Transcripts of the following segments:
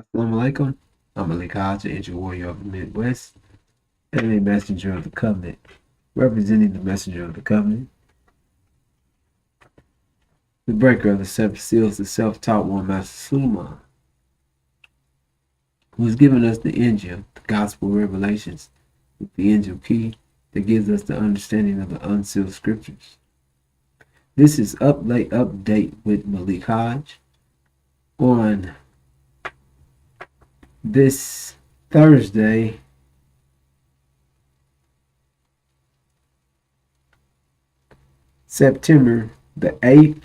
Assalamu alaikum. I'm Malik Hodge, an angel warrior of the Midwest, and a messenger of the covenant, representing the messenger of the covenant, the breaker of the seven seals, the self-taught one, Master Suleiman, who has given us the angel, the gospel revelations, with the angel key that gives us the understanding of the unsealed scriptures. This is update with Malik Hodge on this Thursday, September the 8th,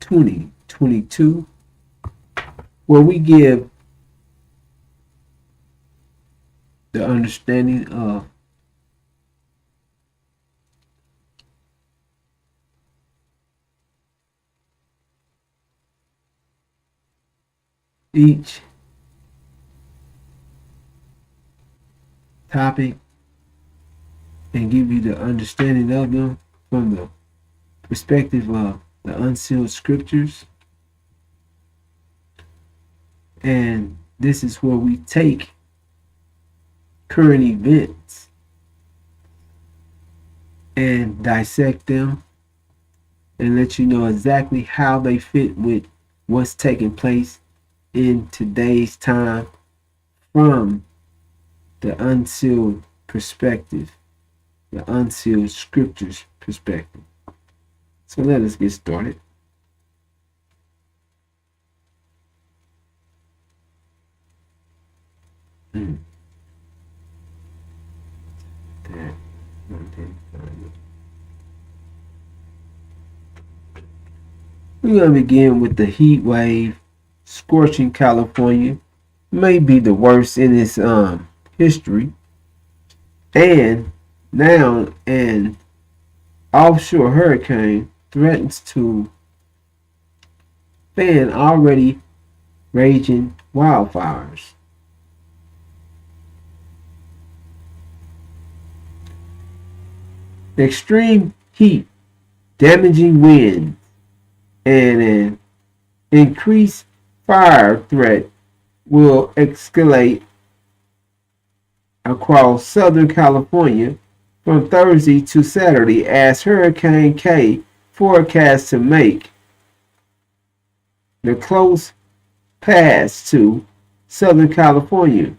2022, where we give the understanding of each topic and give you the understanding of them from the perspective of the unsealed scriptures. And this is where we take current events and dissect them and let you know exactly how they fit with what's taking place in today's time from the unsealed perspective, the unsealed scriptures perspective. So let us get started. We're going to begin with the heat wave scorching California. May be the worst in its history. And now an offshore hurricane threatens to fan already raging wildfires. Extreme heat, damaging winds, and an increased fire threat will escalate across Southern California from Thursday to Saturday as Hurricane K forecast to make the close pass to Southern California.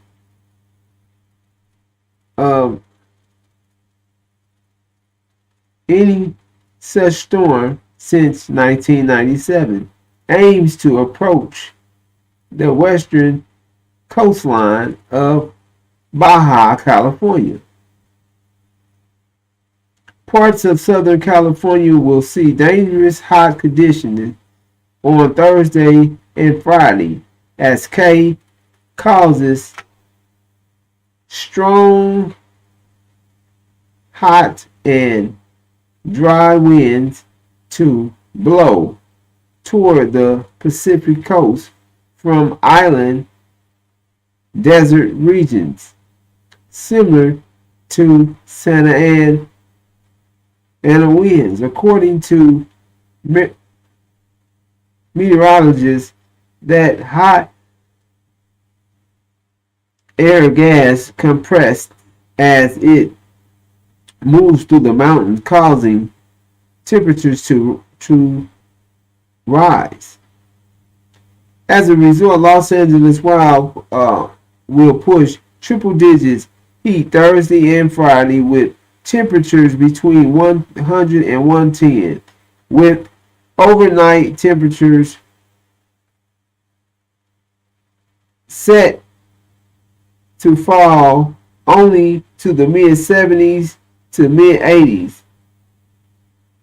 Any such storm since 1997 aims to approach the western coastline of Baja California. Parts of Southern California will see dangerous hot conditions on Thursday and Friday as K causes strong, hot, and dry winds to blow toward the Pacific coast from island desert regions, similar to Santa Ana winds, according to meteorologists. That hot air gas compressed as it moves through the mountains, causing temperatures to rise. As a result, Los Angeles will push triple digits heat Thursday and Friday with temperatures between 100 and 110, with overnight temperatures set to fall only to the mid 70s to mid 80s.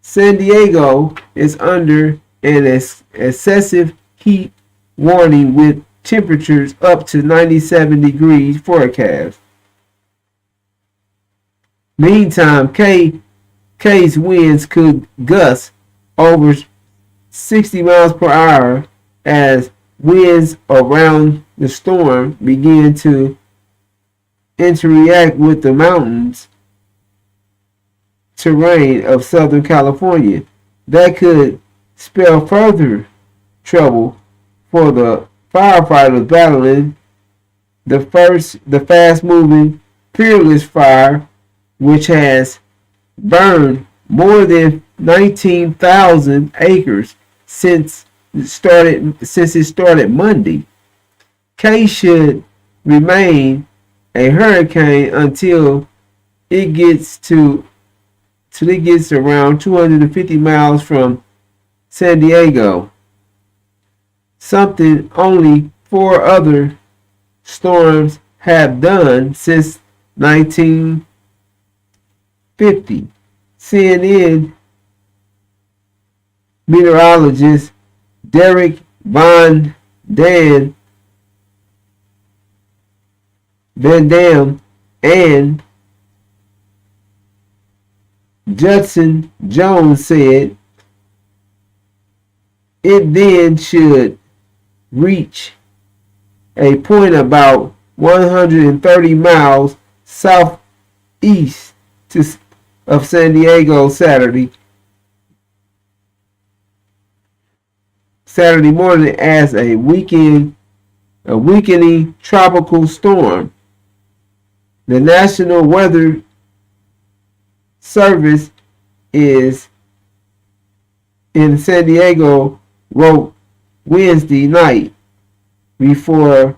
San Diego is under an excessive heat warning with temperatures up to 97 degrees forecast. Meantime, K's winds could gust over 60 miles per hour as winds around the storm begin to interact with the mountains terrain of Southern California. That could spell further trouble for the firefighters battling the fast-moving Peerless fire, which has burned more than 19,000 acres since it started Monday. K should remain a hurricane until it gets to till it gets around 250 miles from San Diego. Something only four other storms have done since 1950. CNN meteorologist Derek Van Dam and Judson Jones said it then should reach a point about 130 miles southeast of San Diego Saturday morning as a weakening tropical storm. The National Weather Service is in San Diego wrote Wednesday night before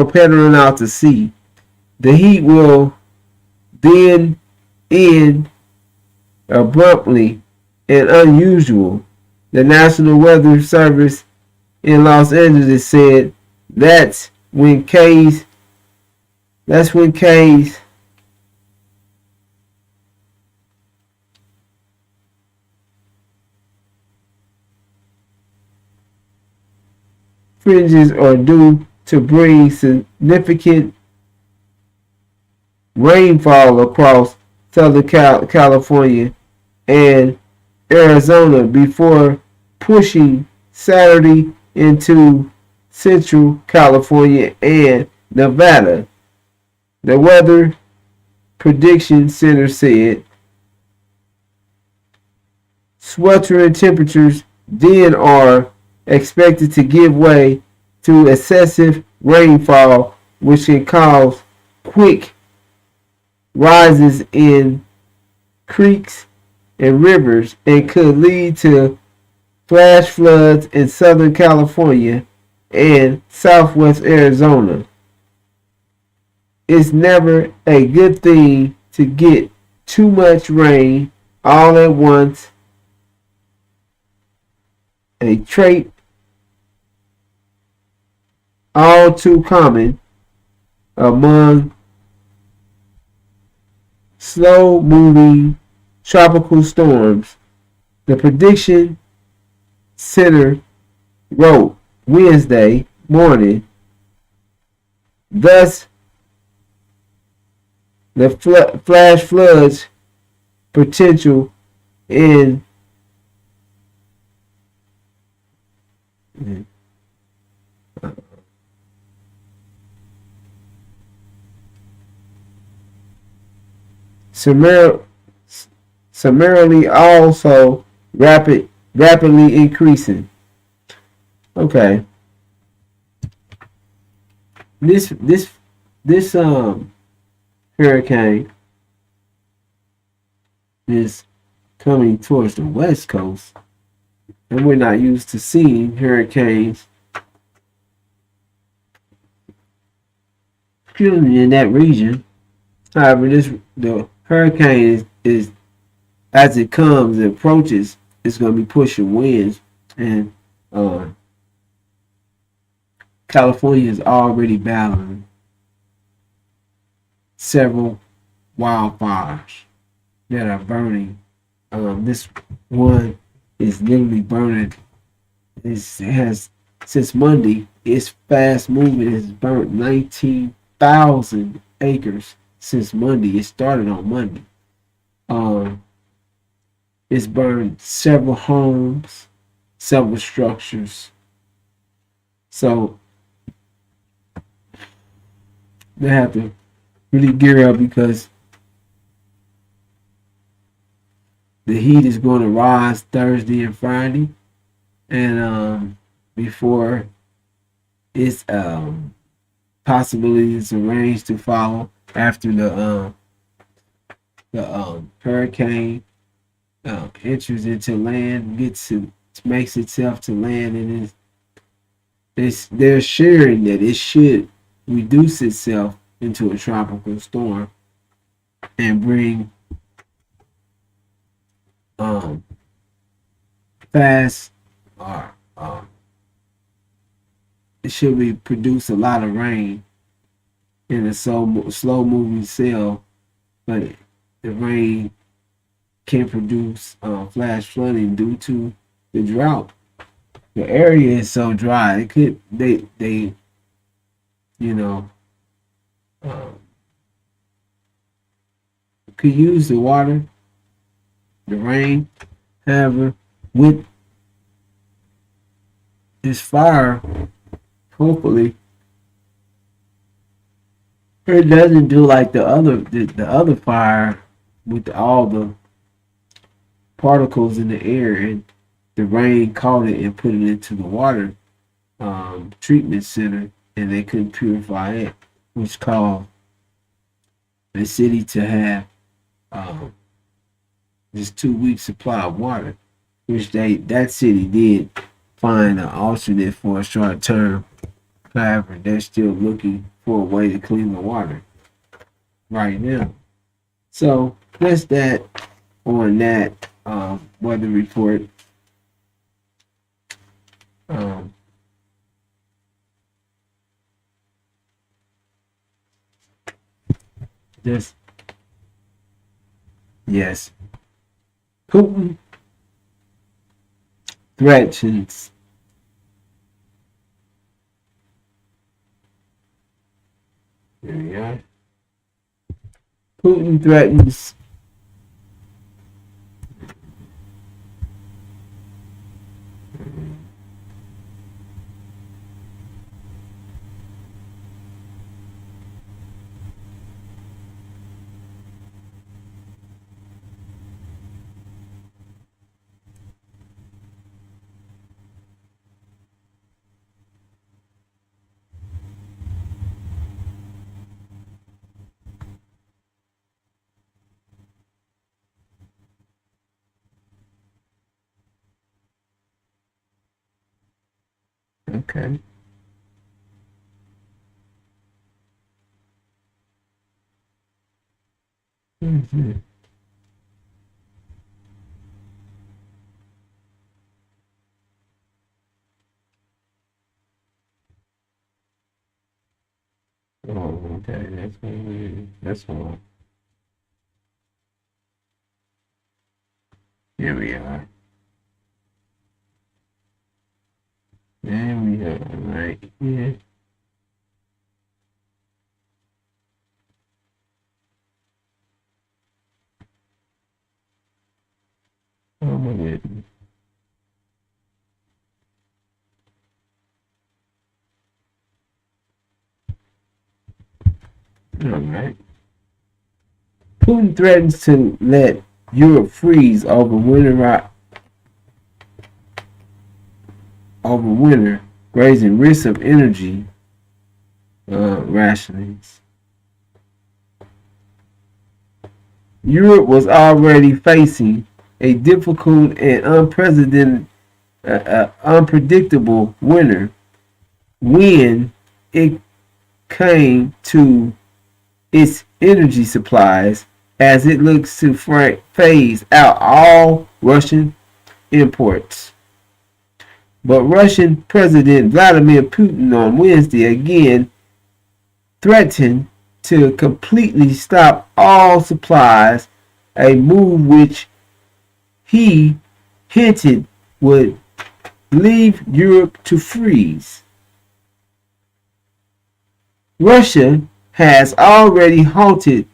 pettering out to sea. The heat will then end abruptly and unusual. The National Weather Service in Los Angeles said that's when K's fringes are due to bring significant rainfall across Southern California and Arizona before pushing Saturday into Central California and Nevada. The Weather Prediction Center said sweltering temperatures then are expected to give way to excessive rainfall, which can cause quick rises in creeks and rivers and could lead to flash floods in Southern California and southwest Arizona. It's never a good thing to get too much rain all at once, a trait all too common among slow-moving tropical storms, the Prediction Center wrote Wednesday morning. Thus, the flash floods potential in summarily also rapidly increasing. Okay. This hurricane is coming towards the west coast, and we're not used to seeing hurricanes in that region. However, the hurricane is as it comes and approaches, it's going to be pushing winds, and California is already battling several wildfires that are burning. This one is literally burning. It has since Monday. It's fast moving. It's burnt 19,000 acres since Monday. It started on Monday. It's burned several homes, several structures. So they have to really gear up because the heat is going to rise Thursday and Friday, and before it's possibilities of rains to follow after the hurricane enters into land, makes itself to land, and they're sharing that it should reduce itself into a tropical storm and bring um, fast or it should be produce a lot of rain in a slow moving cell, but the rain can produce flash flooding due to the drought. The area is so dry. It could they you know um, could use the water, the rain. However, with this fire, hopefully it doesn't do like the other fire with all the particles in the air and the rain caught it and put it into the water treatment center and they couldn't purify it, which caused the city to have um, just 2 weeks supply of water, which that city did find an alternate for a short term. However, they're still looking for a way to clean the water right now. So that's that on that weather report. Um, just yes, Putin threatens. There we are. Putin threatens. Okay. Mm-hmm. Oh, okay. That's one. Here we are. There we are. Right. Yeah. Oh my goodness. All right. Putin threatens to let Europe freeze over winter, raising risks of energy rationings. Europe was already facing a difficult and unpredictable winter when it came to its energy supplies as it looks to phase out all Russian imports. But Russian President Vladimir Putin on Wednesday again threatened to completely stop all supplies, a move which he hinted would leave Europe to freeze. Russia has already halted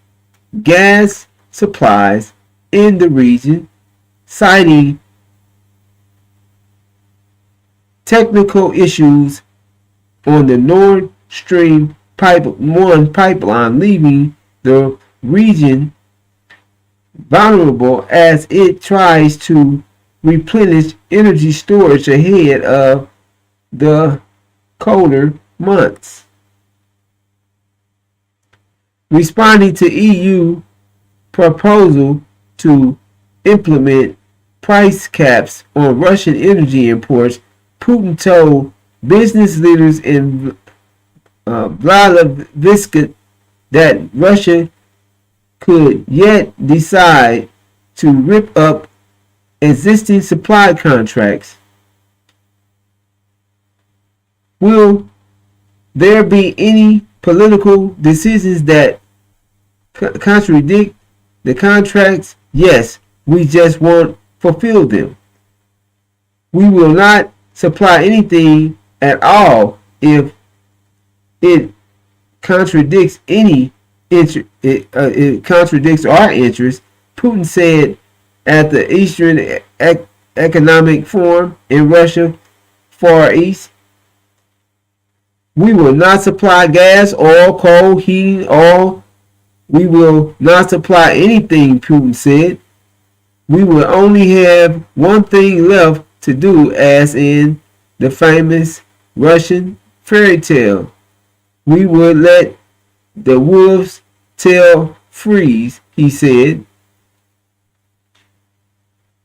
gas supplies in the region, citing technical issues on the Nord Stream pipeline, leaving the region vulnerable as it tries to replenish energy storage ahead of the colder months. Responding to EU proposal to implement price caps on Russian energy imports, Putin told business leaders in Vladivostok that Russia could yet decide to rip up existing supply contracts. Will there be any political decisions that contradict the contracts? Yes, we just won't fulfill them. We will not supply anything at all if it contradicts it contradicts our interests, Putin said at the Eastern Economic Forum in Russia, Far East. We will not supply gas, oil, coal, heating, oil. We will not supply anything, Putin said. We will only have one thing left to do, as in the famous Russian fairy tale. We would let the wolf's tail freeze, he said.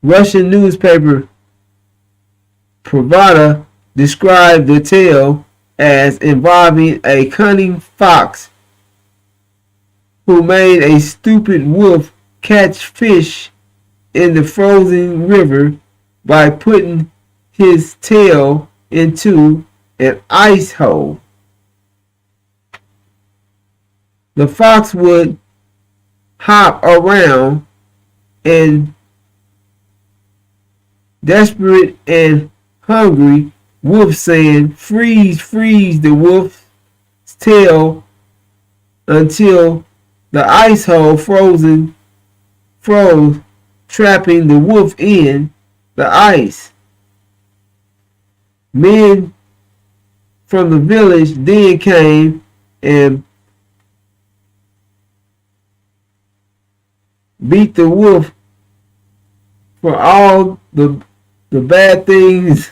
Russian newspaper Pravda described the tale as involving a cunning fox who made a stupid wolf catch fish in the frozen river by putting his tail into an ice hole. The fox would hop around and desperate and hungry wolf saying, freeze, freeze the wolf's tail until the ice hole froze, trapping the wolf in the ice. Men from the village then came and beat the wolf for all the bad things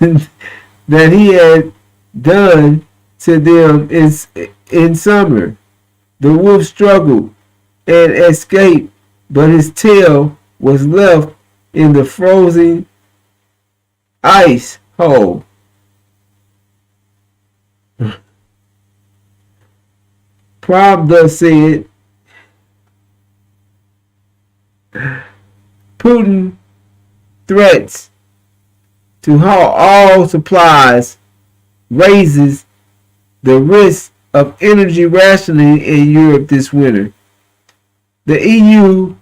that he had done to them in summer. The wolf struggled and escaped, but his tail was left in the frozen ice hole. Pravda said Putin threats to halt all supplies raises the risk of energy rationing in Europe this winter. The EU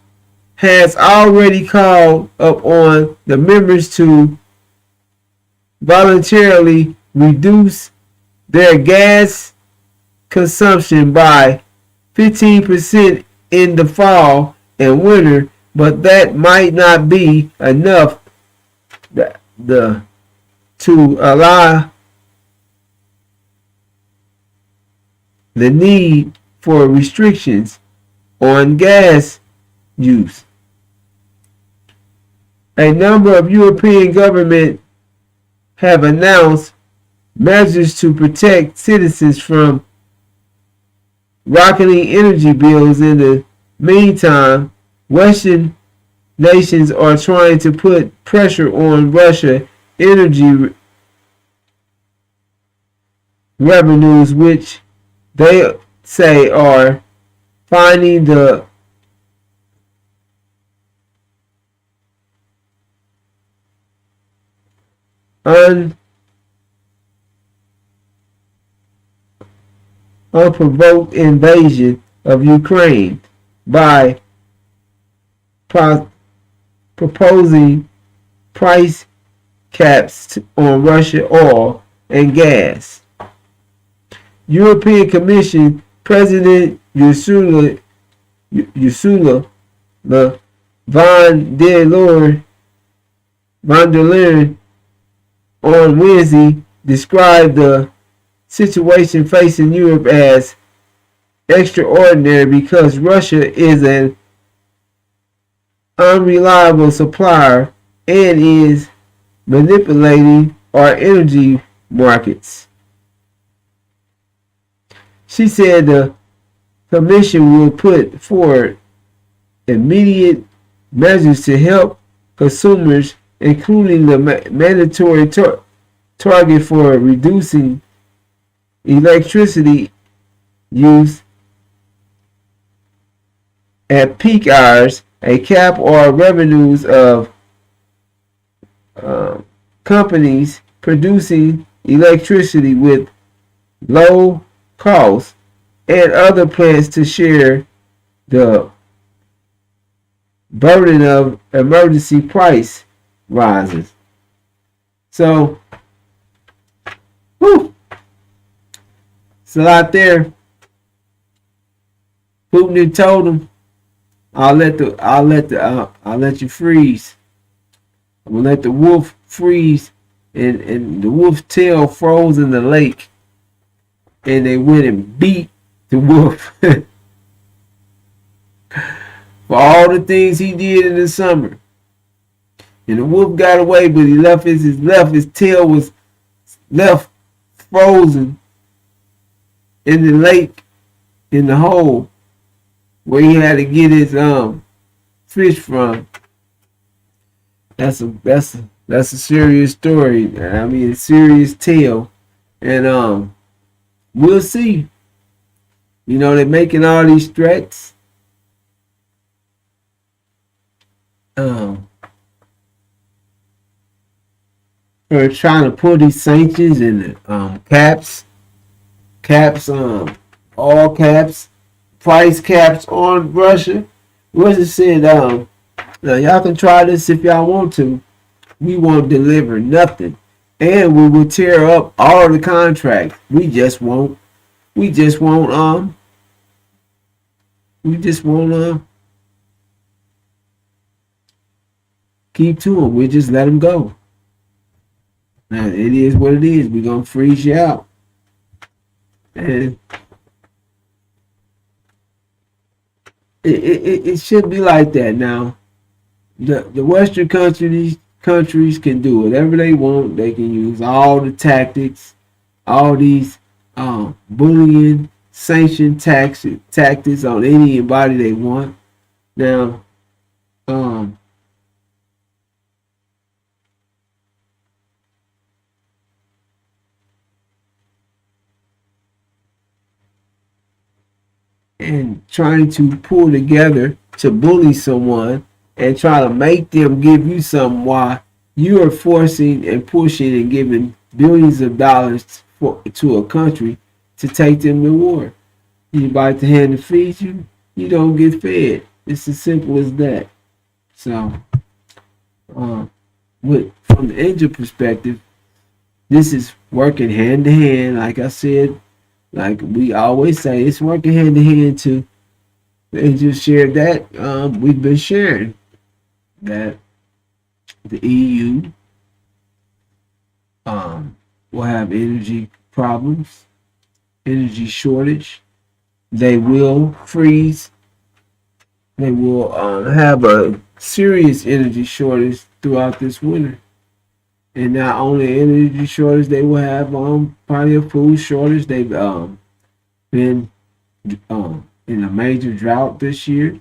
has already called upon the members to voluntarily reduce their gas consumption by 15% in the fall and winter, but that might not be enough to allow the need for restrictions on gas use. A number of European governments have announced measures to protect citizens from rocketing energy bills. In the meantime, Western nations are trying to put pressure on Russia energy revenues, which they say are finding the unprovoked invasion of Ukraine by proposing price caps on Russian oil and gas. European Commission President Ursula von der Leyen on Wednesday described the situation facing Europe as extraordinary because Russia is an unreliable supplier and is manipulating our energy markets. She said the Commission will put forward immediate measures to help consumers, including the mandatory target for reducing electricity use at peak hours, a cap on revenues of companies producing electricity with low costs, and other plans to share the burden of emergency price rises. So, whew, it's a lot there. Putin told him, I'll let you freeze. I'm gonna let the wolf freeze, and the wolf's tail froze in the lake, and they went and beat the wolf for all the things he did in the summer. And the wolf got away, but he left his tail was left frozen in the lake, in the hole where he had to get his fish from. That's a serious story. I mean, a serious tale, and we'll see. You know, they're making all these threats. They're trying to put these sanctions and caps, all caps, price caps on Russia. Russia said, now y'all can try this if y'all want to. We won't deliver nothing, and we will tear up all the contracts. We just won't keep to them. We just let them go. Now it is what it is. We're gonna freeze you out, and it should be like that. Now the Western countries can do whatever they want. They can use all the tactics, all these bullying, sanction tactics on anybody they want. Now, and trying to pull together to bully someone and try to make them give you something while you are forcing and pushing and giving billions of dollars to a country to take them to war. You bite the hand that feeds you, you don't get fed. It's as simple as that. So, from the Angel perspective, this is working hand to hand. Like I said, like we always say, it's working hand to hand too. And just share that. We've been sharing that the EU will have energy problems, energy shortage. They will freeze. They will have a serious energy shortage throughout this winter. And not only energy shortage, they will have probably a food shortage. They've been in a major drought this year,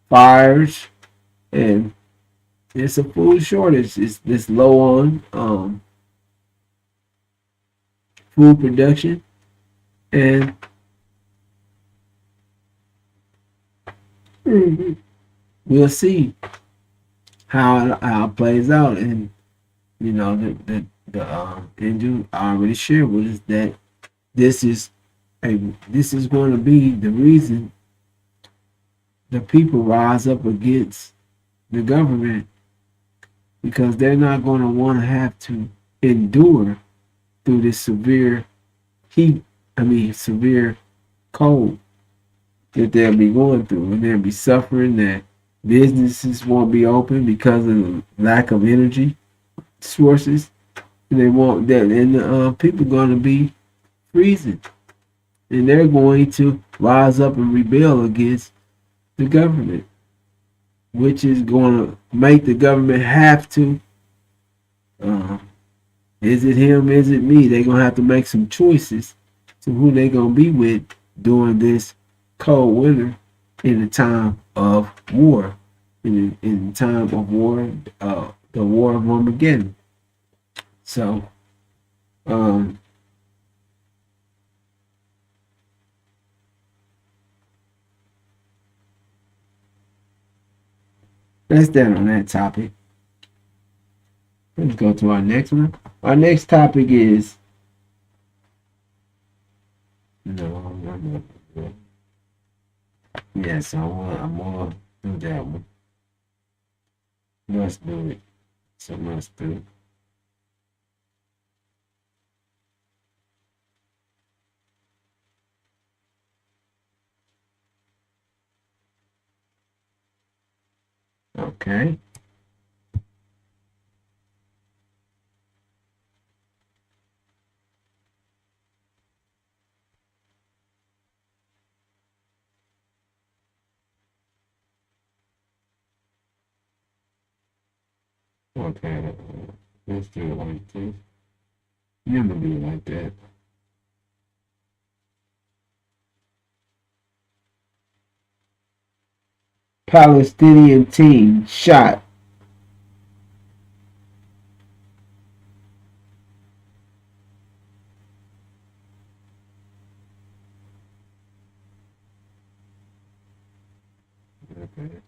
fires, and it's a food shortage. It's low on food production, and we'll see how it plays out. And you know, the Angel already shared with us that this is going to be the reason the people rise up against the government, because they're not going to want to have to endure through this severe severe cold that they'll be going through, and they'll be suffering. That businesses won't be open because of the lack of energy sources, and they won't that, and people going to be freezing, and they're going to rise up and rebel against the government, which is going to make the government have to. Uh, is it him? Is it me? They're going to have to make some choices to who they're going to be with during this cold winter in the time of war. In the time of war, the war of Armageddon. So, that's that on that topic. Let's go to our next one. Our next topic is no. Yes, I'm gonna do that one. Let's do it. So let's do it. Okay. Okay. Let's do it like this. You're gonna do it like that. Palestinian teen shot. Okay.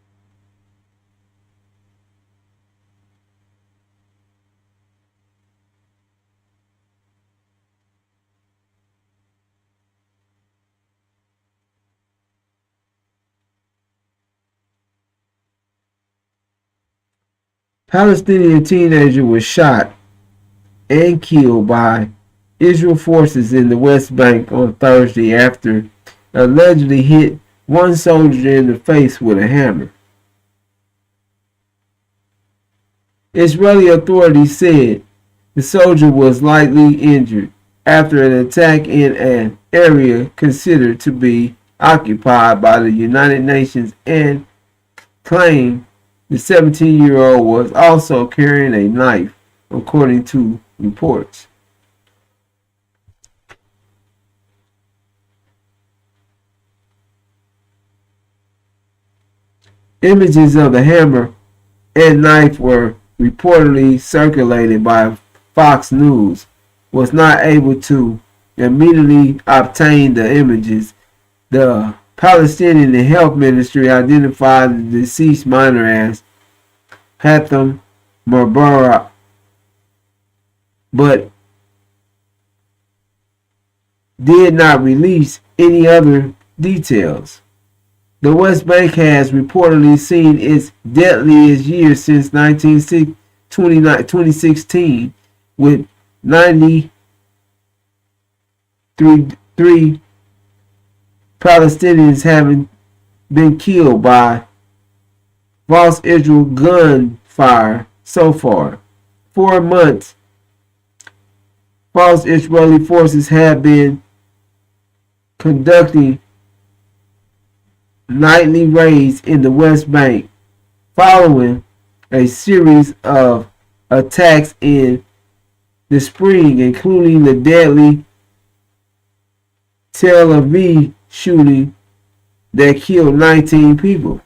Palestinian teenager was shot and killed by Israel forces in the West Bank on Thursday after allegedly hit one soldier in the face with a hammer. Israeli authorities said the soldier was lightly injured after an attack in an area considered to be occupied by the United Nations and claimed the 17-year-old was also carrying a knife, according to reports. Images of the hammer and knife were reportedly circulated by Fox News. Was not able to immediately obtain the images. The Palestinian Health Ministry identified the deceased minor as Hatham Mubarak, but did not release any other details. The West Bank has reportedly seen its deadliest year since 2016, with 93 Palestinians having been killed by false Israel gunfire so far. 4 months, false Israeli forces have been conducting nightly raids in the West Bank following a series of attacks in the spring, including the deadly Tel Aviv shooting that killed 19 people.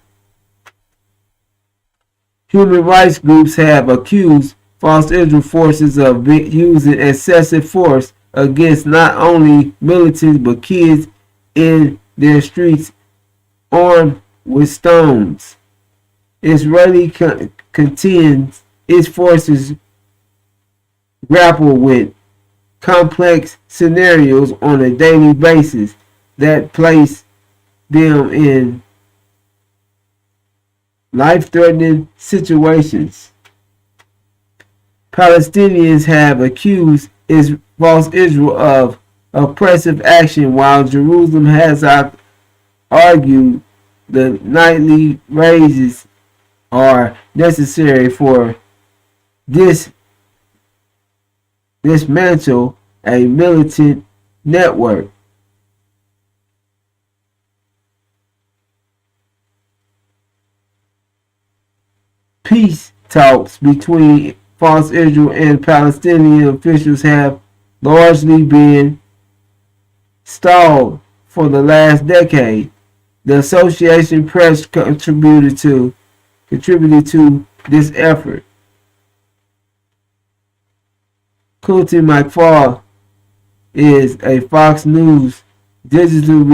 Human rights groups have accused false Israel forces of using excessive force against not only militants but kids in their streets armed with stones. Israeli contends its forces grapple with complex scenarios on a daily basis that place them in life-threatening situations. Palestinians have accused false Israel of oppressive action, while Jerusalem has argued the nightly raids are necessary for dismantle a militant network. Peace talks between false Israel and Palestinian officials have largely been stalled for the last decade. The Association Press contributed to this effort. Coulter McFall is a Fox News digital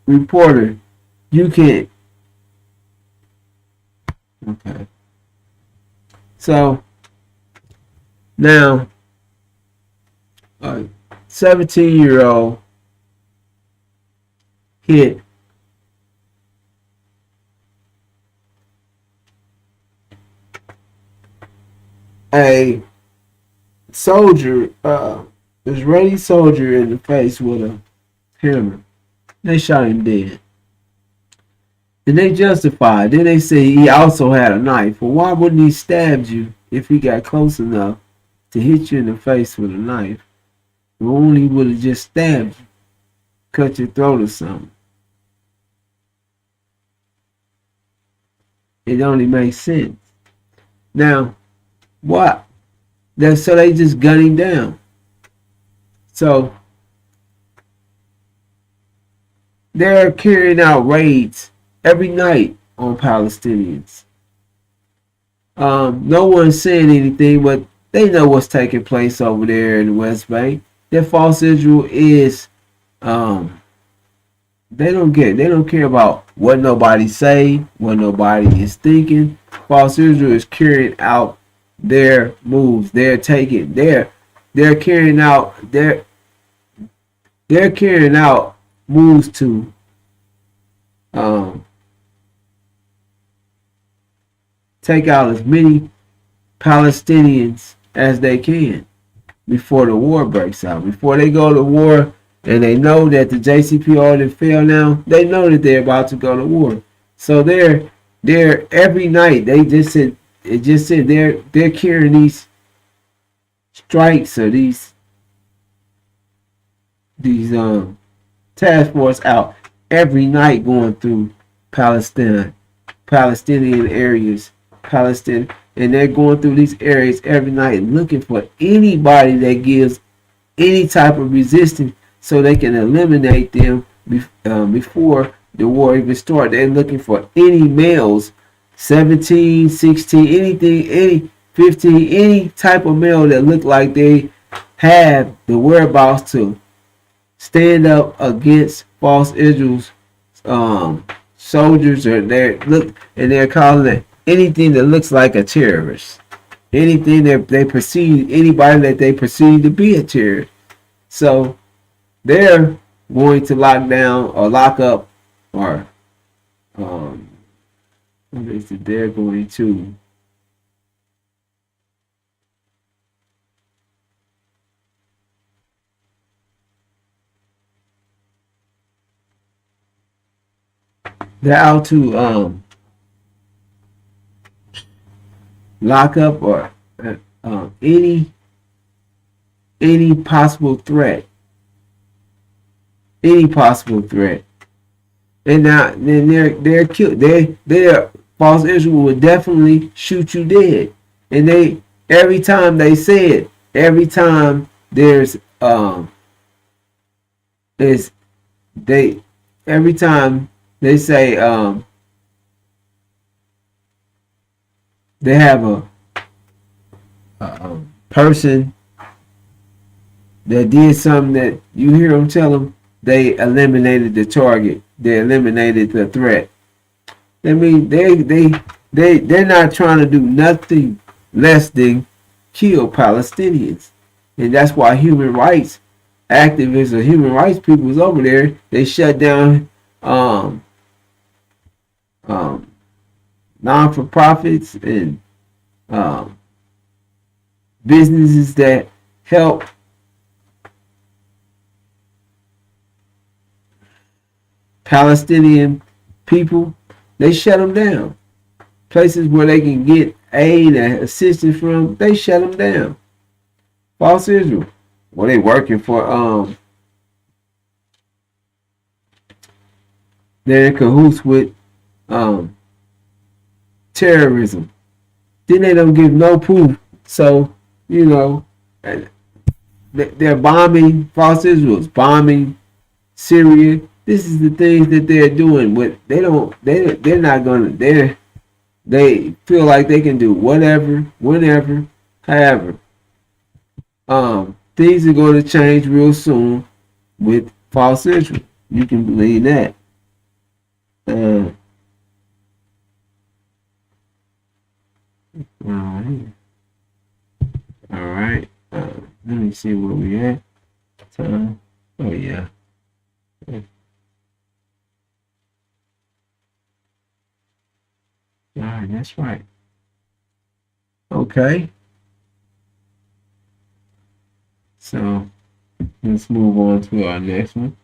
reporter. You can okay. So now, a 17-year-old hit a soldier, Israeli soldier in the face with a hammer. They shot him dead. And they justified. Then they say he also had a knife. Well, why wouldn't he stab you if he got close enough to hit you in the face with a knife? Well, only would have just stabbed you, cut your throat or something. It only makes sense. Now, what? So they just gun him down. So they're carrying out raids every night on Palestinians. No one's saying anything, but they know what's taking place over there in the West Bank. That false Israel is, they don't care about what nobody say, what nobody is thinking. False Israel is carrying out their moves. They're carrying out moves to take out as many Palestinians as they can before the war breaks out. Before they go to war, and they know that the JCP already fell now, they know that they're about to go to war. So they're every night. They're carrying these strikes or these task force out every night, going through Palestinian areas, and they're going through these areas every night looking for anybody that gives any type of resistance, so they can eliminate them before the war even starts. They're looking for any males, 17, 16, anything, any 15, any type of male that look like they have the whereabouts to stand up against false Israel's soldiers, or they're calling it anything that looks like a terrorist. Anything that they perceive, anybody that they perceive to be a terrorist. So they're going to lock down or lock up, or they're going to they're out to lock up or any possible threat, and now then they're killed. They're false Israel would definitely shoot you dead, and they every time they say it, every time there's is they every time they say they have a person that did something that you hear them tell them, they eliminated the target, they eliminated the threat. I mean, they're not trying to do nothing less than kill Palestinians, and that's why human rights activists or human rights people is over there. They shut down non-for-profits and businesses that help Palestinian people. They shut them down. Places where they can get aid and assistance from, they shut them down. False Israel. Well, they working for they're in cahoots with terrorism. Then they don't give no proof. So, you know, they're bombing false Israels, bombing Syria. This is the things that they're doing. But they're not gonna. They feel like they can do whatever, whenever, however. Things are going to change real soon with false Israel. You can believe that. Uh, all right. All right. Let me see where we at. Time. Oh yeah. All right. That's right. Okay. So let's move on to our next one.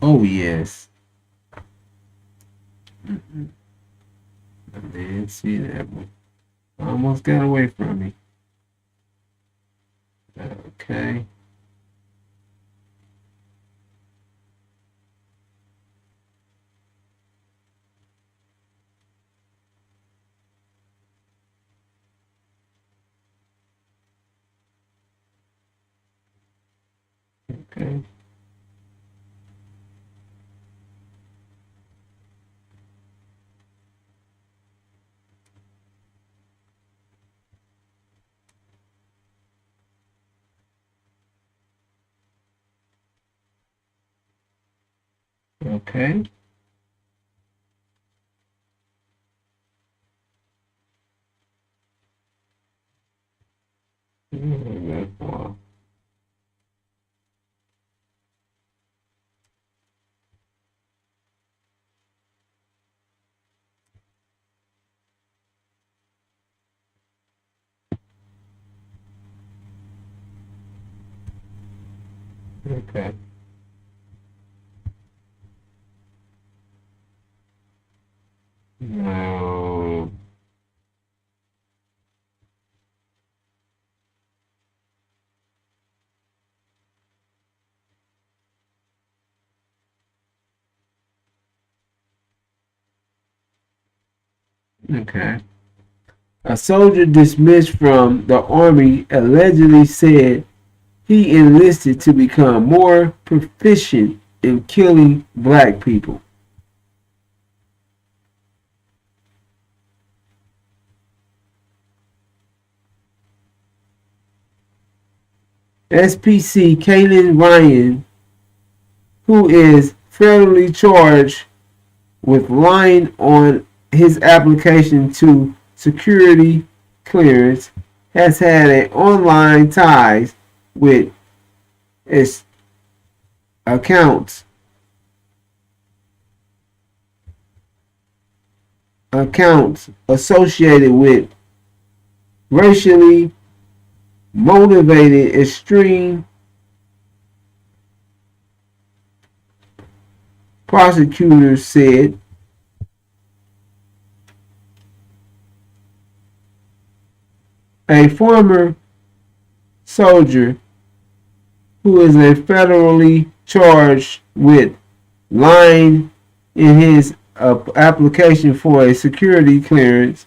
Oh yes. I didn't see that one. Almost got away from me. Okay. Okay. Okay. Okay. No. Okay. A soldier dismissed from the army allegedly said he enlisted to become more proficient in killing black people. SPC Kaylin Ryan, who is federally charged with lying on his application to security clearance, has had an online ties with its accounts associated with racially motivated extreme prosecutors said. A former soldier who is a federally charged with lying in his application for a security clearance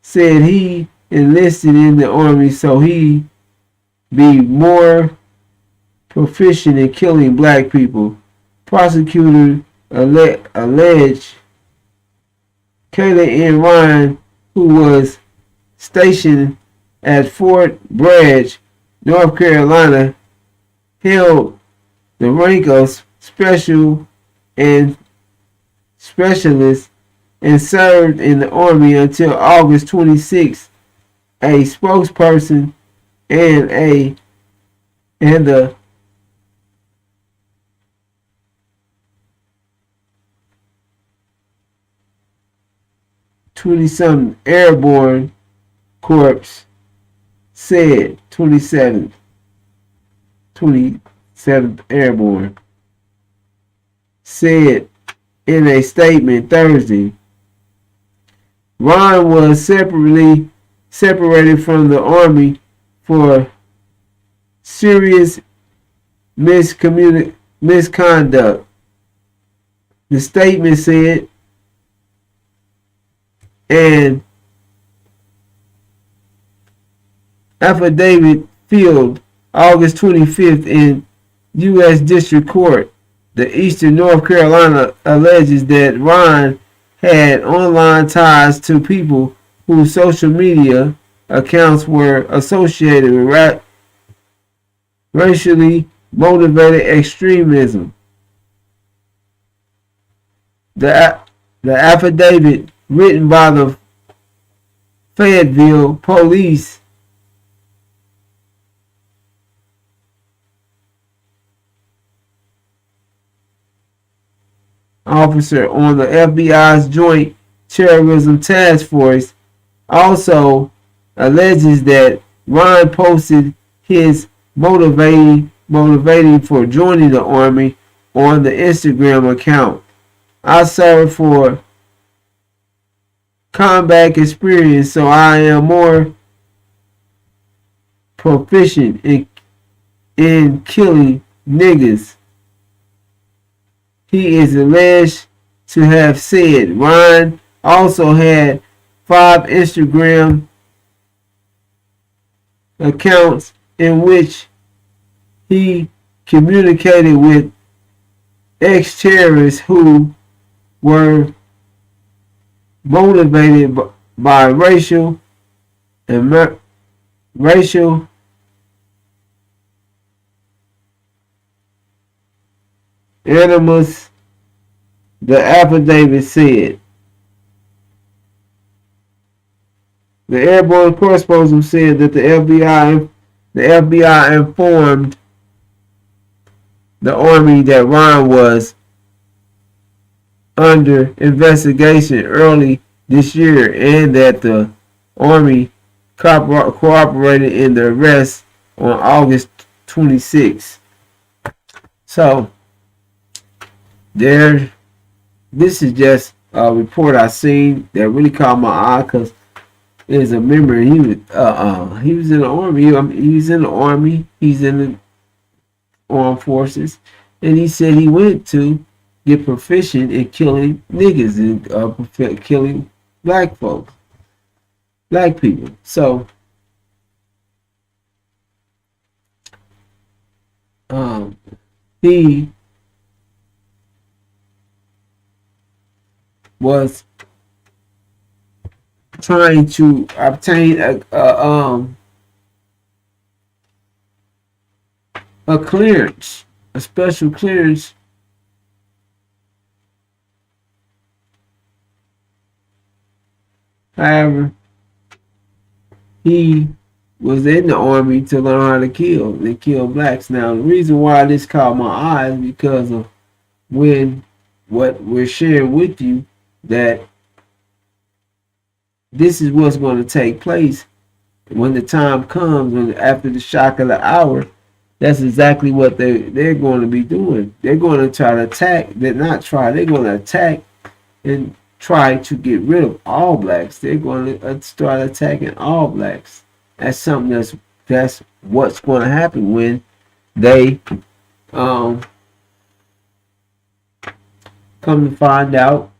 said he enlisted in the army so he be more proficient in killing black people. Prosecutor alleged Kayla N. Ryan, who was stationed at Fort Bragg, North Carolina, held the rank of special and specialist and served in the Army until August 26. A spokesperson and the 20-something Airborne Corps said 27th Airborne said in a statement Thursday. Ron was separately separated from the Army for serious misconduct. The statement said, an affidavit filed August 25th in U.S. District Court, the Eastern North Carolina, alleges that Ron had online ties to people whose social media accounts were associated with racially motivated extremism. The affidavit, written by the Fayetteville police officer on the FBI's Joint Terrorism Task Force, also alleges that Ron posted his motivating for joining the Army on the Instagram account. I served for combat experience, so I am more proficient in killing niggas. He is alleged to have said. Ryan also had 5 Instagram accounts in which he communicated with ex-terrorists who were motivated by racial animus, the affidavit said. The airborne correspondent said that the FBI informed the Army that Ron was under investigation early this year and that the Army cooperated in the arrest on August 26th. So, this is just a report I seen that really caught my eye because there's a member. He was in the Army. He's in the Army. He's in the armed forces, and he said he went to get proficient in killing niggas and killing black folks, black people. So, he was trying to obtain a clearance, a special clearance However, he was in the Army to learn how to kill and kill blacks. Now, the reason why this caught my eye is because of what we're sharing with you, that this is what's going to take place when the time comes, when after the shock of the hour. That's exactly what they're going to be doing. They're going to try to attack. They're going to attack and try to get rid of all blacks. They're going to start attacking all blacks. That's something that's what's going to happen when they come to find out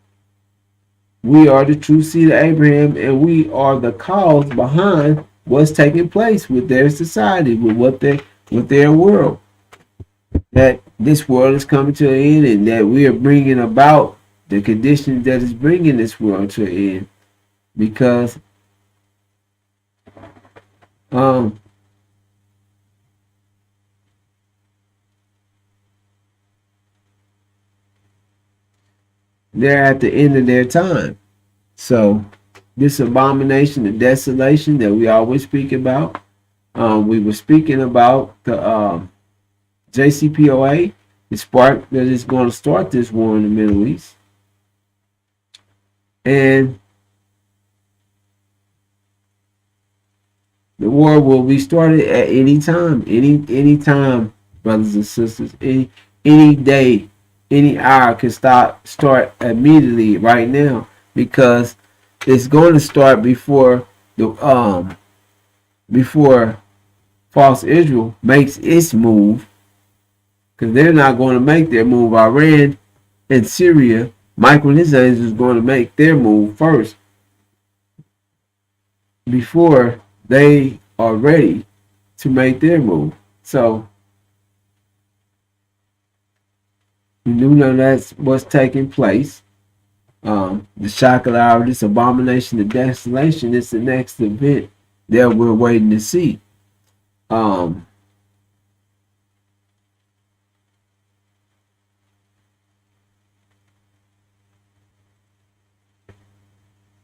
we are the true seed of Abraham, and we are the cause behind what's taking place with their society, with their world. That this world is coming to an end, and that we are bringing about the conditions that is bringing this world to an end, because they're at the end of their time. So this abomination of desolation that we always speak about, we were speaking about the JCPOA, the spark that is going to start this war in the Middle East. And the war will be started at any time, any time, brothers and sisters. Any day, any hour can start immediately right now, because it's going to start before the before false Israel makes its move, because they're not going to make their move. Iran and Syria, Michael and his angels is going to make their move first before they are ready to make their move. So we do know that's what's taking place. The shock of the hour, this abomination of desolation is the next event that we're waiting to see. Um,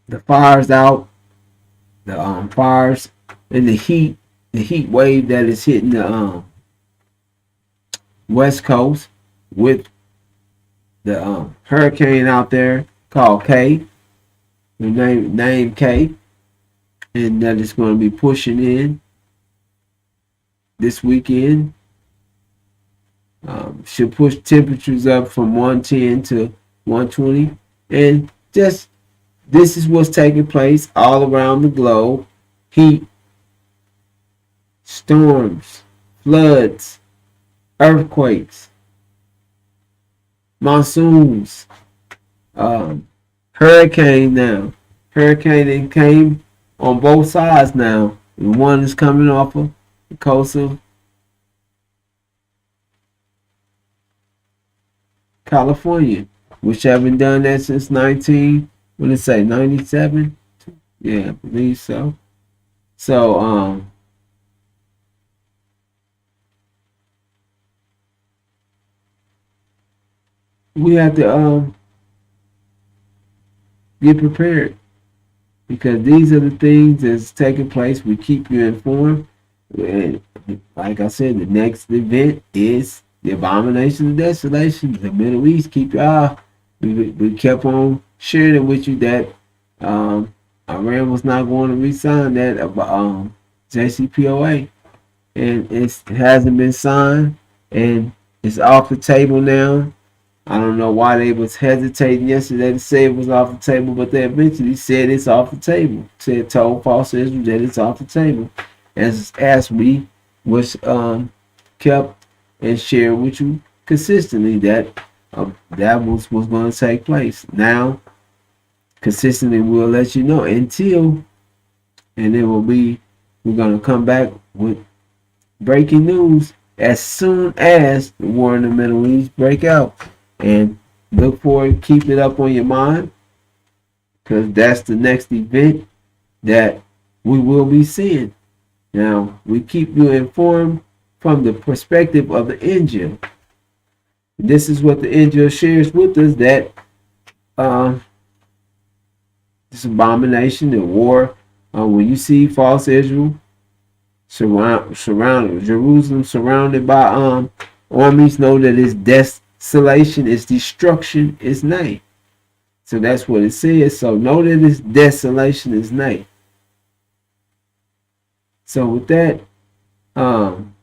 the fires out, the fires and the heat wave that is hitting the west coast with the hurricane out there called K, the name K, and that is going to be pushing in this weekend. Should push temperatures up from 110 to 120, and just this is what's taking place all around the globe: heat, storms, floods, earthquakes, monsoons, hurricane now. Hurricane came on both sides now. And one is coming off of the coast of California, which haven't done that since 97? Yeah, I believe so. So we have to get prepared, because these are the things that's taking place. We keep you informed. And like I said, the next event is the abomination of desolation, the Middle East. Keep your eye. We kept on sharing it with you that Iran was not going to re-sign that JCPOA, and it hasn't been signed, and it's off the table now. I don't know why they was hesitating yesterday to say it was off the table, but they eventually said it's off the table. Told false Israel that it's off the table, as we was kept and shared with you consistently that that was going to take place. Now, consistently, we'll let you know until, and it will be. We're going to come back with breaking news as soon as the war in the Middle East break out. And look forward, keep it up on your mind, because that's the next event that we will be seeing. Now, we keep you informed from the perspective of the angel. This is what the angel shares with us, that this abomination, the war, when you see false Israel surrounded Jerusalem, surrounded by armies, know that its desolation, its destruction is nigh. So that's what it says. So know that its desolation is nigh. So with that, I'm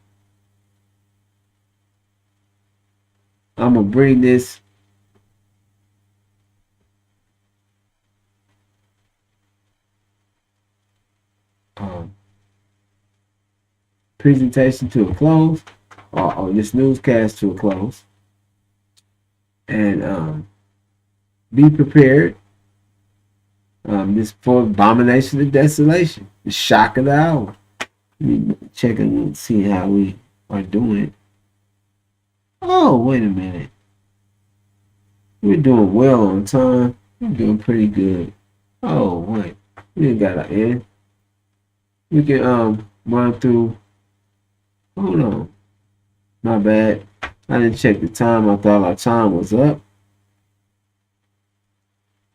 gonna bring this presentation to a close, or this newscast to a close, and be prepared. This for abomination of desolation, the shock of the hour. Let me check and see how we are doing. Oh, wait a minute. We're doing well on time. We're doing pretty good. Oh, wait. We got an end. We can run through. Hold on. My bad. I didn't check the time. I thought our time was up.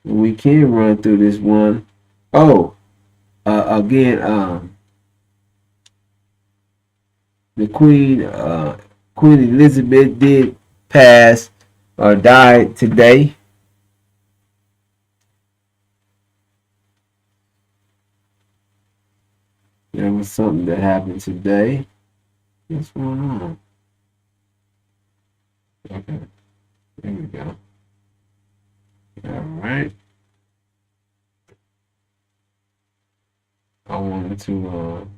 And we can run through this one. Oh, again, the Queen Elizabeth did pass or died today. There was something that happened today. What's going on? Okay, there we go. All right. I wanted to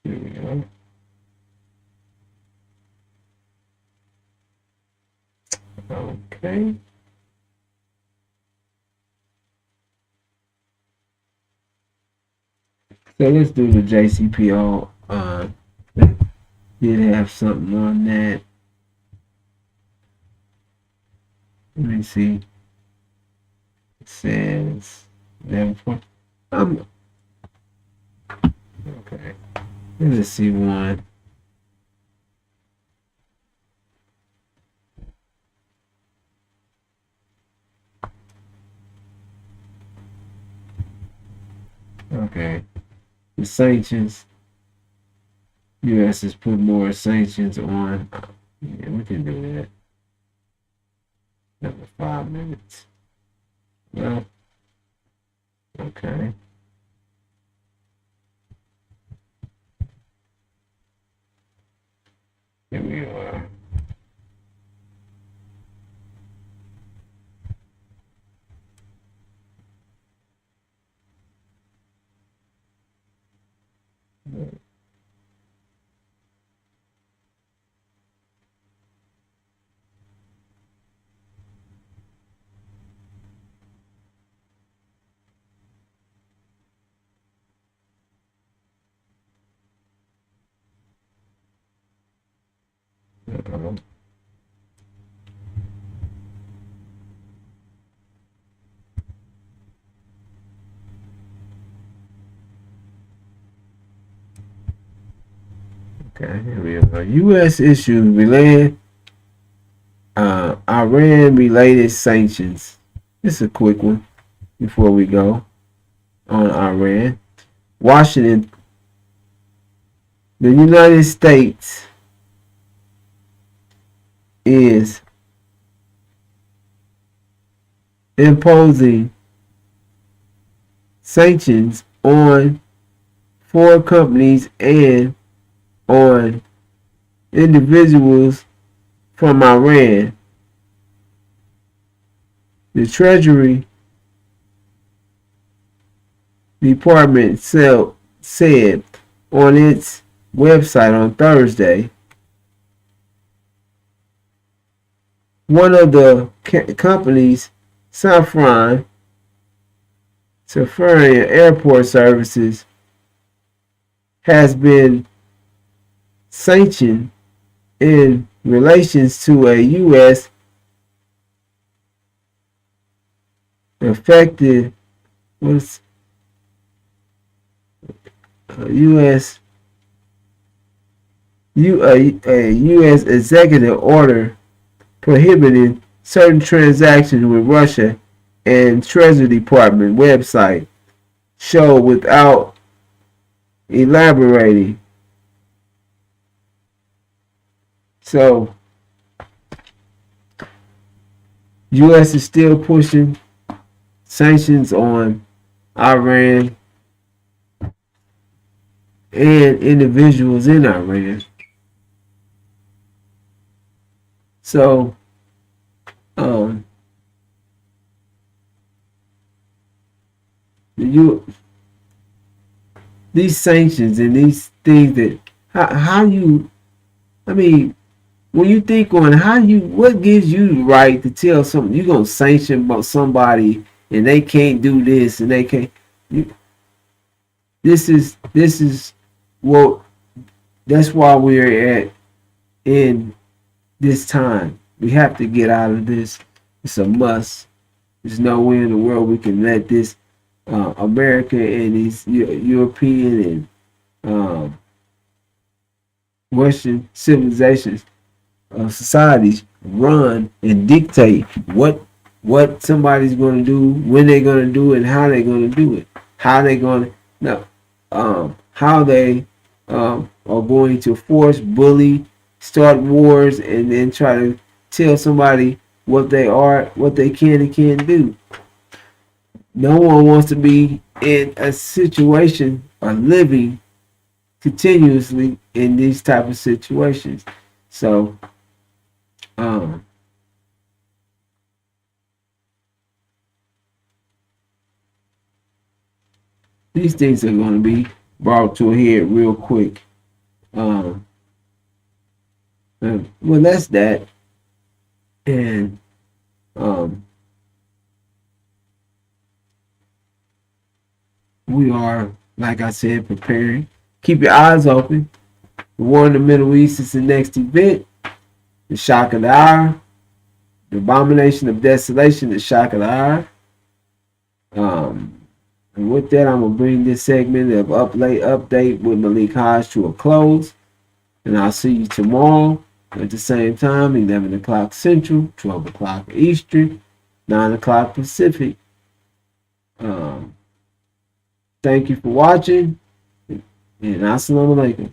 here we go. Okay. So let's do the JCPO. Did have something on that. Let me see. It says therefore. Okay. Let's see one. Okay. The sanctions. U.S. has put more sanctions on. Yeah, we can do that. Another 5 minutes. Well, okay. Here we are. Okay, here we go. U.S. issues related Iran related sanctions. This is a quick one before we go on Iran. Washington, the United States is imposing sanctions on 4 companies and on individuals from Iran. The Treasury Department said on its website on Thursday one of the companies, Safran Airport Services, has been sanctioned in relations to a U.S. affected was a U.S. a U.S. executive order prohibiting certain transactions with Russia, and Treasury Department website show without elaborating. So, U.S. is still pushing sanctions on Iran and individuals in Iran. So, these sanctions and these things that how you, I mean, when you think on what gives you the right to tell something you're gonna sanction about somebody and they can't do this and they can't. You, this is what that's why we're at in this time. We have to get out of this. It's a must. There's no way in the world we can let this America and these European and Western civilizations societies run and dictate what somebody's going to do, when they're going to do it, and how they're going to do it, how they're going to how they are going to force, bully, start wars, and then try to tell somebody what they are, what they can and can't do. No one wants to be in a situation or living continuously in these type of situations. So these things are going to be brought to a head real quick. Well, that's that. And we are, like I said, preparing. Keep your eyes open. The war in the Middle East is the next event. The shock of the hour. The abomination of desolation, the shock of the hour. And with that, I'm going to bring this segment of update with Malik Hodge to a close. And I'll see you tomorrow at the same time, 11 o'clock Central, 12 o'clock Eastern, 9 o'clock Pacific. Thank you for watching, and assalamu alaikum.